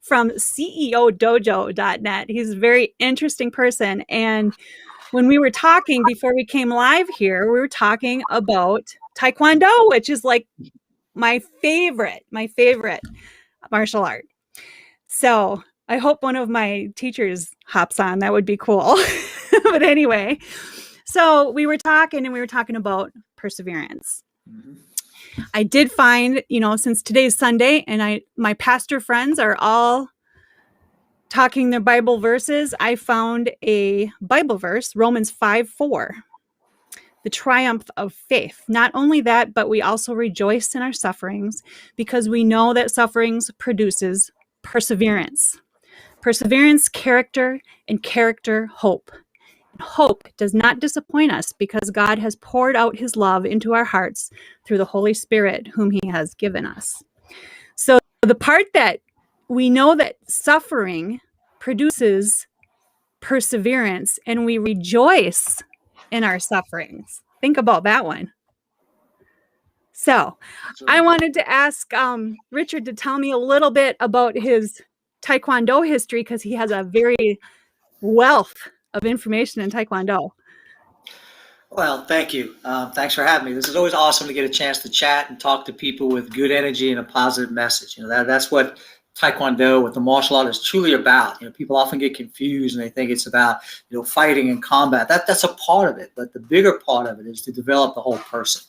from ceodojo.net. He's a very interesting person. And when we were talking before we came live here, we were talking about Tae Kwon Do, which is like my favorite martial art. So I hope one of my teachers hops on. That would be cool. But anyway, so we were talking about perseverance. Mm-hmm. I did find, since today's Sunday and my pastor friends are all talking their Bible verses, I found a Bible verse, Romans 5:4, the triumph of faith. Not only that, but we also rejoice in our sufferings because we know that sufferings produces perseverance. Perseverance, character, and character, hope. Hope does not disappoint us because God has poured out his love into our hearts through the Holy Spirit, whom he has given us. So the part that we know that suffering produces perseverance and we rejoice in our sufferings. Think about that one. So I wanted to ask Richard to tell me a little bit about his Tae Kwon Do history because he has a very wealth of information in Tae Kwon Do. Well, thank you. Thanks for having me. This is always awesome to get a chance to chat and talk to people with good energy and a positive message. That's what Tae Kwon Do, what the martial art is truly about. People often get confused and they think it's about, fighting and combat. That's a part of it, but the bigger part of it is to develop the whole person.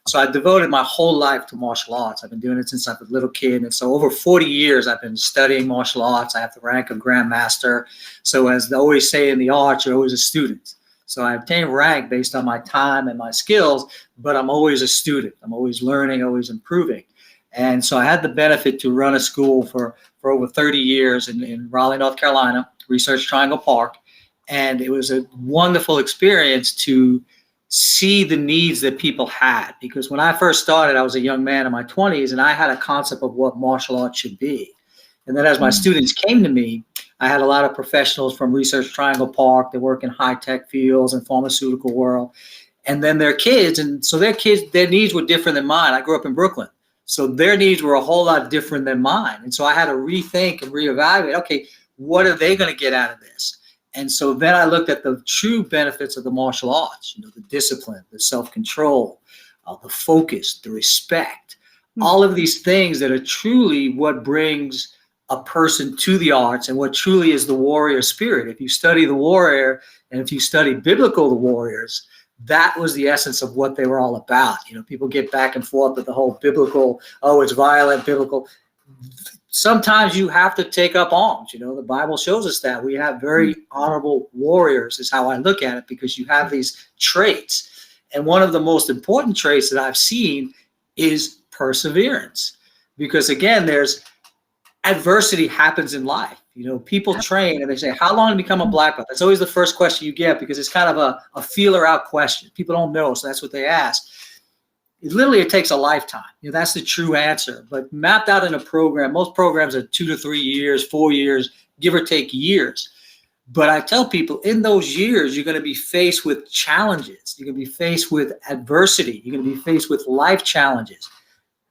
So I devoted my whole life to martial arts. I've been doing it since I was a little kid. And so over 40 years, I've been studying martial arts. I have the rank of grandmaster. So as they always say in the arts, you're always a student. So I obtained rank based on my time and my skills, but I'm always a student. I'm always learning, always improving. And so I had the benefit to run a school for over 30 years in Raleigh, North Carolina, Research Triangle Park. And it was a wonderful experience to see the needs that people had. Because when I first started, I was a young man in my 20s, and I had a concept of what martial arts should be. And then as my students came to me, I had a lot of professionals from Research Triangle Park that work in high-tech fields and pharmaceutical world. And then their kids, and so their needs were different than mine. I grew up in Brooklyn. So their needs were a whole lot different than mine. And so I had to rethink and reevaluate, okay, what are they going to get out of this? And so then I looked at the true benefits of the martial arts, the discipline, the self-control, the focus, the respect, all of these things that are truly what brings a person to the arts and what truly is the warrior spirit. If you study the warrior and if you study biblical the warriors, that was the essence of what they were all about. People get back and forth with the whole biblical, it's violent, biblical. Sometimes you have to take up arms. The Bible shows us that. We have very honorable warriors is how I look at it, because you have these traits. And one of the most important traits that I've seen is perseverance. Because again, there's adversity happens in life. People train and they say, how long to become a black belt? That's always the first question you get, because it's kind of a feeler out question. People don't know, so that's what they ask. It takes a lifetime. That's the true answer. But mapped out in a program, most programs are 2 to 3 years, 4 years, give or take years. But I tell people in those years, you're going to be faced with challenges. You're going to be faced with adversity. You're going to be faced with life challenges.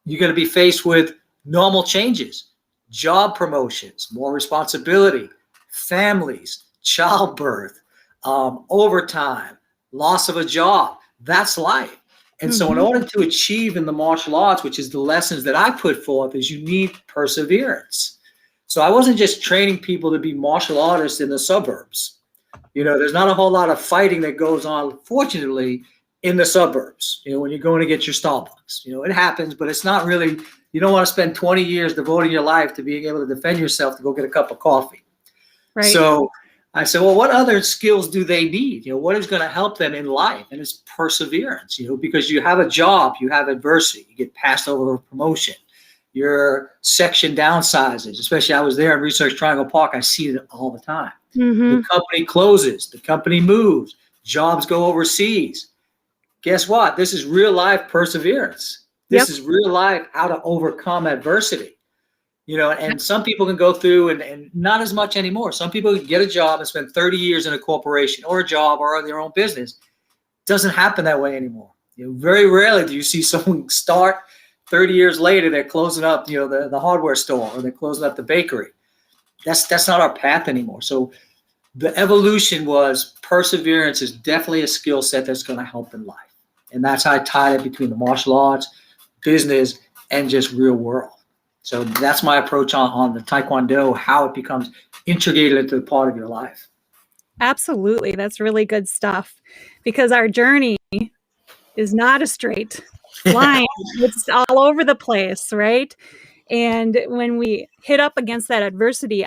You're going to be faced with normal changes, job promotions, more responsibility, families, childbirth, overtime, loss of a job. That's life. And so in order to achieve in the martial arts, which is the lessons that I put forth, is you need perseverance. So I wasn't just training people to be martial artists in the suburbs. There's not a whole lot of fighting that goes on, fortunately, in the suburbs, when you're going to get your Starbucks. It happens, but it's not really, you don't want to spend 20 years devoting your life to being able to defend yourself to go get a cup of coffee. Right. So I said, well, what other skills do they need? What is going to help them in life? And it's perseverance, because you have a job, you have adversity, you get passed over a promotion, your section downsizes, especially I was there in Research Triangle Park. I see it all the time. The company closes, the company moves, jobs go overseas. Guess what? This is real life perseverance. This is real life how to overcome adversity. And some people can go through and not as much anymore. Some people can get a job and spend 30 years in a corporation or a job or their own business. It doesn't happen that way anymore. Very rarely do you see someone start 30 years later, they're closing up, the hardware store, or they're closing up the bakery. that's not our path anymore. So the evolution was perseverance is definitely a skill set that's going to help in life. And that's how I tied it between the martial arts, business, and just real world. So that's my approach on the Tae Kwon Do, how it becomes integrated into a part of your life. Absolutely. That's really good stuff, because our journey is not a straight line. It's all over the place, right? And when we hit up against that adversity,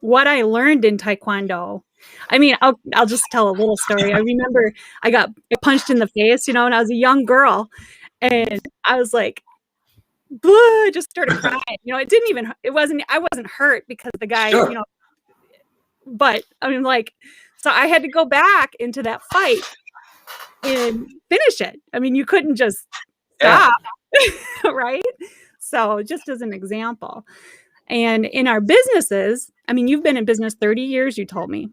what I learned in Taekwondo, I mean, I'll just tell a little story. I remember I got punched in the face, when I was a young girl, and I was like, I just started crying. I wasn't hurt because the guy, Sure. but I mean, like, so I had to go back into that fight and finish it. I mean, you couldn't just stop, right? So just as an example. And in our businesses, I mean, you've been in business 30 years, you told me.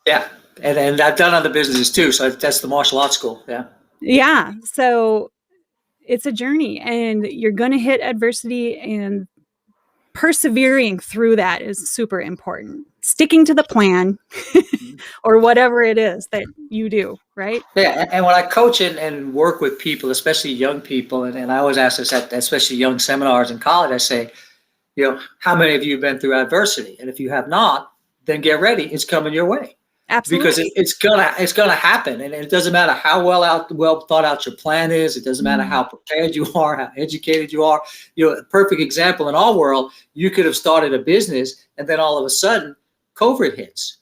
Yeah. And I've done other businesses too. So that's the martial arts school. Yeah. Yeah. So it's a journey, and you're going to hit adversity, and persevering through that is super important. Sticking to the plan or whatever it is that you do, right? Yeah. And when I coach and work with people, especially young people, and I always ask this at especially young seminars in college, I say, how many of you have been through adversity? And if you have not, then get ready. It's coming your way. Absolutely. Because it's gonna happen, and it doesn't matter how well thought out your plan is. It doesn't matter how prepared you are, how educated you are. A perfect example in our world, you could have started a business, and then all of a sudden, COVID hits.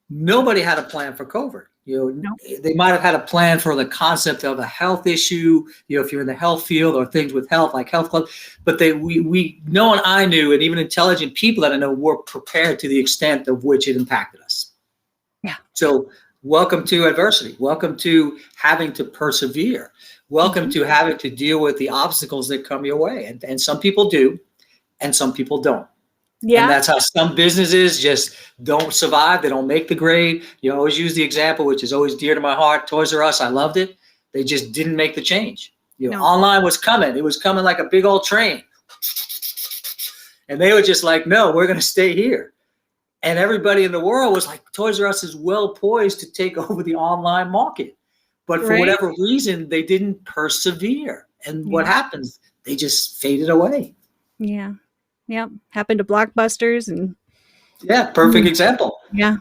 Nobody had a plan for COVID. No. They might have had a plan for the concept of a health issue. If you're in the health field or things with health, like health clubs, but no one I knew, and even intelligent people that I know, were prepared to the extent of which it impacted us. Yeah. So welcome to adversity. Welcome to having to persevere. Welcome to having to deal with the obstacles that come your way. And some people do, and some people don't. Yeah. And that's how some businesses just don't survive. They don't make the grade. I always use the example, which is always dear to my heart. Toys R Us, I loved it. They just didn't make the change. Online was coming. It was coming like a big old train. And they were just like, no, we're going to stay here. And everybody in the world was like, Toys R Us is well poised to take over the online market. But for whatever reason, they didn't persevere. And what happens? They just faded away. Yeah. Yep. Happened to Blockbusters. And yeah, perfect example. Yeah.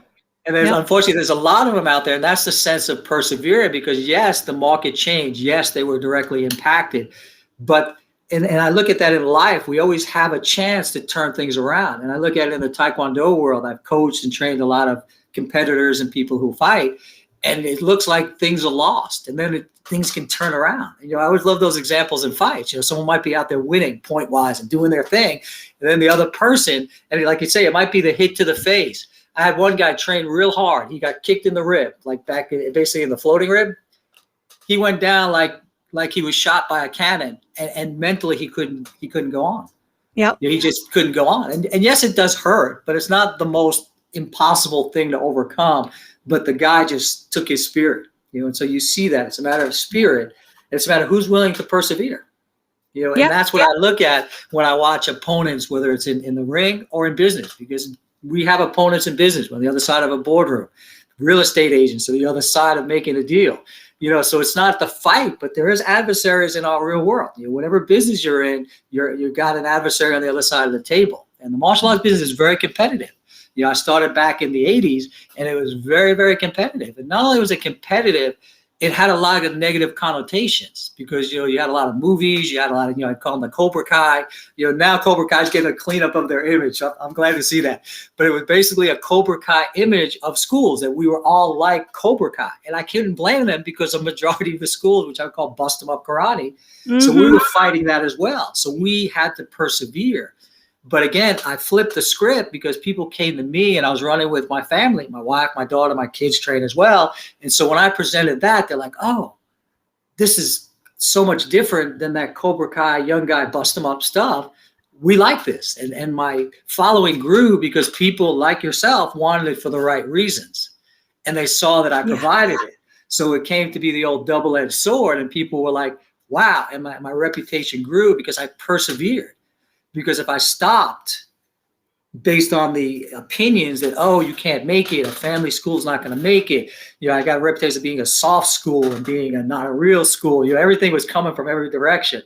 And unfortunately, there's a lot of them out there. And that's the sense of persevering, because yes, the market changed. Yes, they were directly impacted. But and I look at that in life, we always have a chance to turn things around. And I look at it in the Taekwondo world. I've coached and trained a lot of competitors and people who fight, and it looks like things are lost, and then things can turn around. I always love those examples in fights. Someone might be out there winning point-wise and doing their thing, and then the other person, and like you say, it might be the hit to the face. I had one guy train real hard. He got kicked in the rib, like basically in the floating rib. He went down like he was shot by a cannon, and mentally he couldn't go on. Yeah. He just couldn't go on. And yes, it does hurt, but it's not the most impossible thing to overcome. But the guy just took his spirit, and so you see that it's a matter of spirit. It's a matter of who's willing to persevere, and that's what I look at when I watch opponents, whether it's in the ring or in business, because we have opponents in business on the other side of a boardroom, real estate agents on the other side of making a deal. So it's not the fight, but there is adversaries in our real world. Whatever business you're in, you've got an adversary on the other side of the table. And the martial arts business is very competitive. I started back in the 80s, and it was very, very competitive. And not only was it competitive, it had a lot of negative connotations, because, you had a lot of movies, you had a lot of, I call them the Cobra Kai. Now Cobra Kai is getting a cleanup of their image. I'm glad to see that. But it was basically a Cobra Kai image of schools, that we were all like Cobra Kai. And I couldn't blame them, because a majority of the schools, which I call bust 'em up karate, so we were fighting that as well. So we had to persevere. But again, I flipped the script, because people came to me, and I was running with my family, my wife, my daughter, my kids train as well. And so when I presented that, they're like, oh, this is so much different than that Cobra Kai young guy bust 'em up stuff. We like this. And my following grew, because people like yourself wanted it for the right reasons. And they saw that I provided it. So it came to be the old double-edged sword, and people were like, wow. And my reputation grew because I persevered. Because if I stopped, based on the opinions that, oh, you can't make it, a family school's not going to make it. I got a reputation of being a soft school and being not a real school. Everything was coming from every direction.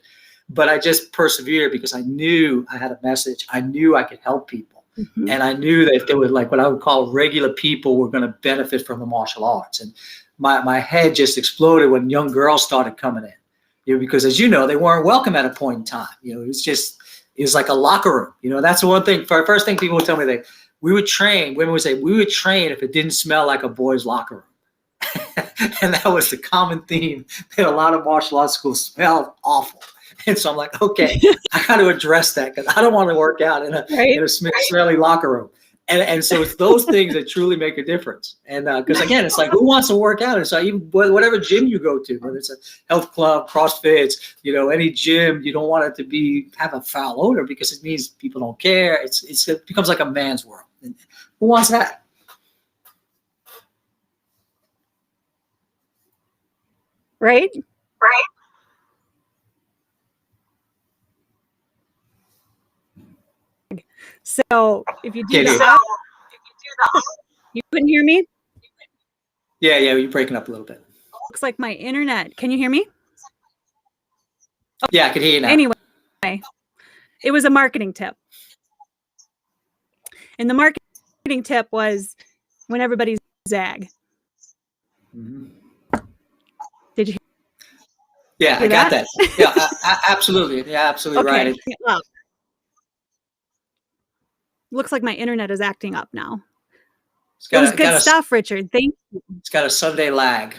But I just persevered because I knew I had a message. I knew I could help people. Mm-hmm. And I knew that if there were like what I would call regular people were going to benefit from the martial arts. And my head just exploded when young girls started coming in, because as you know, they weren't welcome at a point in time. It was like a locker room. That's the one thing. First thing people would tell me, women would say, we would train if it didn't smell like a boys' locker room. And that was the common theme, that a lot of martial arts schools smelled awful. And so I'm like, okay, I got to address that because I don't want to work out in a smelly locker room. And so it's those things that truly make a difference. And because again, it's like, who wants to work out? And so even whatever gym you go to, whether it's a health club, CrossFit, any gym, you don't want it to have a foul odor because it means people don't care. It becomes like a man's world. And who wants that? Right. So if you do that, you couldn't hear me? Yeah, you're breaking up a little bit. Looks like my internet. Can you hear me? Oh, yeah, I can hear you now. Anyway, it was a marketing tip. And the marketing tip was when everybody's zag. Mm-hmm. Did you hear I got that. Yeah, absolutely. Yeah, absolutely okay. Right. Well, looks like my internet is acting up now. It was good stuff, Richard. Thank you. It's got a Sunday lag.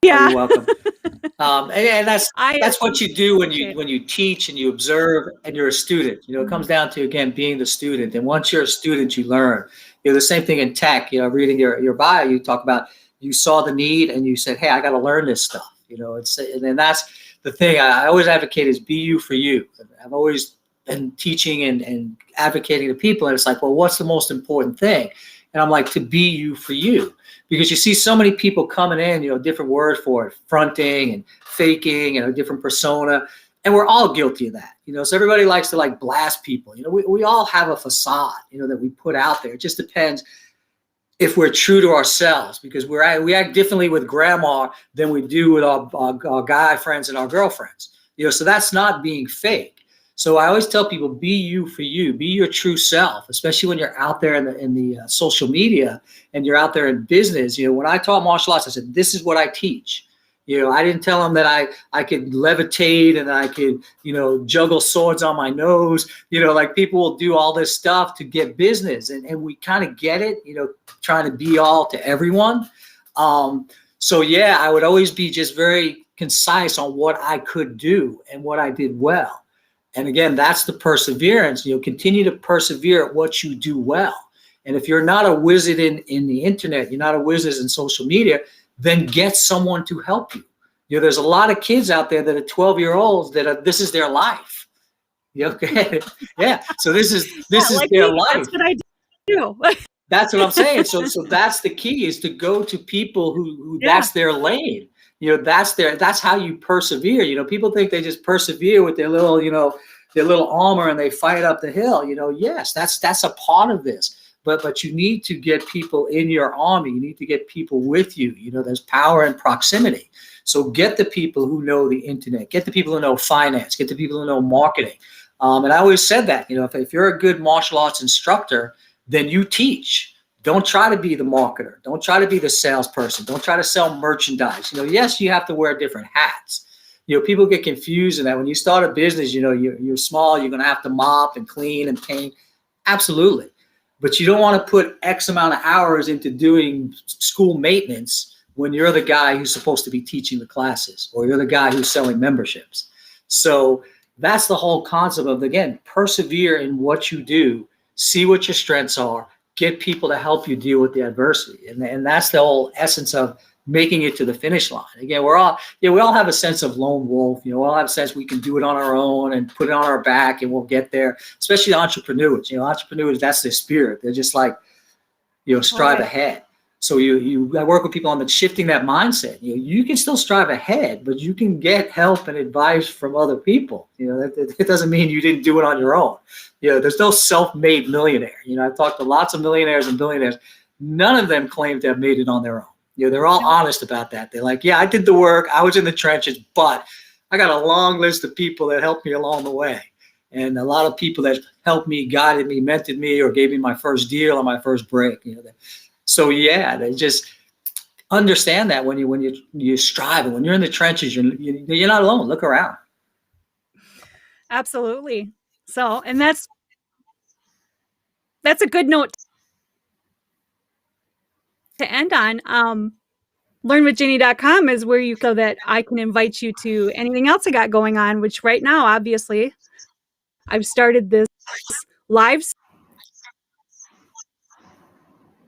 Yeah. Oh, you're welcome. And that's what you do when you teach and you observe and you're a student. It comes down to, again, being the student. And once you're a student, you learn. The same thing in tech. Reading your bio, you talk about you saw the need and you said, hey, I got to learn this stuff. And that's the thing I always advocate is be you for you. I've always been teaching and advocating to people, and it's like, well, what's the most important thing? And I'm like, to be you for you. Because you see so many people coming in, different words for it, fronting and faking and a different persona. And we're all guilty of that. So everybody likes to blast people. We all have a facade, that we put out there. It just depends if we're true to ourselves, because we act differently with grandma than we do with our guy friends and our girlfriends. So that's not being fake. So I always tell people, be you for you, be your true self, especially when you're out there in the social media and you're out there in business. When I taught martial arts, I said, this is what I teach. I didn't tell them that I could levitate and I could, juggle swords on my nose. Like people will do all this stuff to get business. And we kind of get it, trying to be all to everyone. So yeah, I would always be just very concise on what I could do and what I did well. And again, that's the perseverance. Continue to persevere at what you do well. And if you're not a wizard in the internet, you're not a wizard in social media, then get someone to help you. There's a lot of kids out there that are 12-year-olds that this is their life. Okay. Yeah. So this is their life. That's what I do. That's what I'm saying. So that's the key, is to go to people who that's their lane. That's how you persevere. People think they just persevere with their little armor and they fight up the hill. Yes, that's a part of this. But you need to get people in your army. You need to get people with you. There's power in proximity. So get the people who know the internet, get the people who know finance, get the people who know marketing. And I always said that, if you're a good martial arts instructor, then you teach. Don't try to be the marketer. Don't try to be the salesperson. Don't try to sell merchandise. Yes, you have to wear different hats. People get confused in that. When you start a business, you're small, you're going to have to mop and clean and paint. Absolutely. But you don't want to put X amount of hours into doing school maintenance when you're the guy who's supposed to be teaching the classes, or you're the guy who's selling memberships. So that's the whole concept of, again, persevere in what you do, see what your strengths are, get people to help you deal with the adversity. And that's the whole essence of making it to the finish line. Again, we all have a sense of lone wolf. We all have a sense we can do it on our own and put it on our back and we'll get there, especially entrepreneurs. Entrepreneurs, that's their spirit. They're just like, strive ahead. So I work with people on the shifting that mindset. You can still strive ahead, but you can get help and advice from other people. It doesn't mean you didn't do it on your own. There's no self-made millionaire. I've talked to lots of millionaires and billionaires. None of them claim to have made it on their own. They're all honest about that. They're like, yeah, I did the work. I was in the trenches, but I got a long list of people that helped me along the way. And a lot of people that helped me, guided me, mentored me, or gave me my first deal or my first break. So yeah, they just understand that when you strive and when you're in the trenches, you're not alone. Look around. Absolutely. So, and that's a good note to end on. LearnWithGinny.com is where so that I can invite you to anything else I got going on, which right now, obviously, I've started this live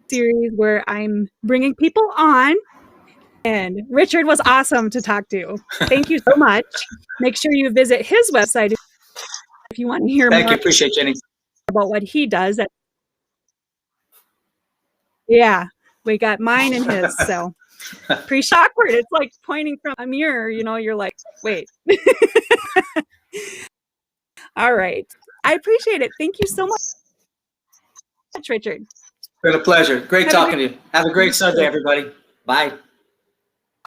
series where I'm bringing people on. And Richard was awesome to talk to. Thank you so much. Make sure you visit his website if you want to hear Thank more you. Appreciate Jenny. about what he does. Yeah, we got mine and his. So appreciate awkward. It's like pointing from a mirror, you're like, wait. All right. I appreciate it. Thank you so much, Richard. It's been a pleasure. Great talking to you. Have a great Sunday, everybody. Bye.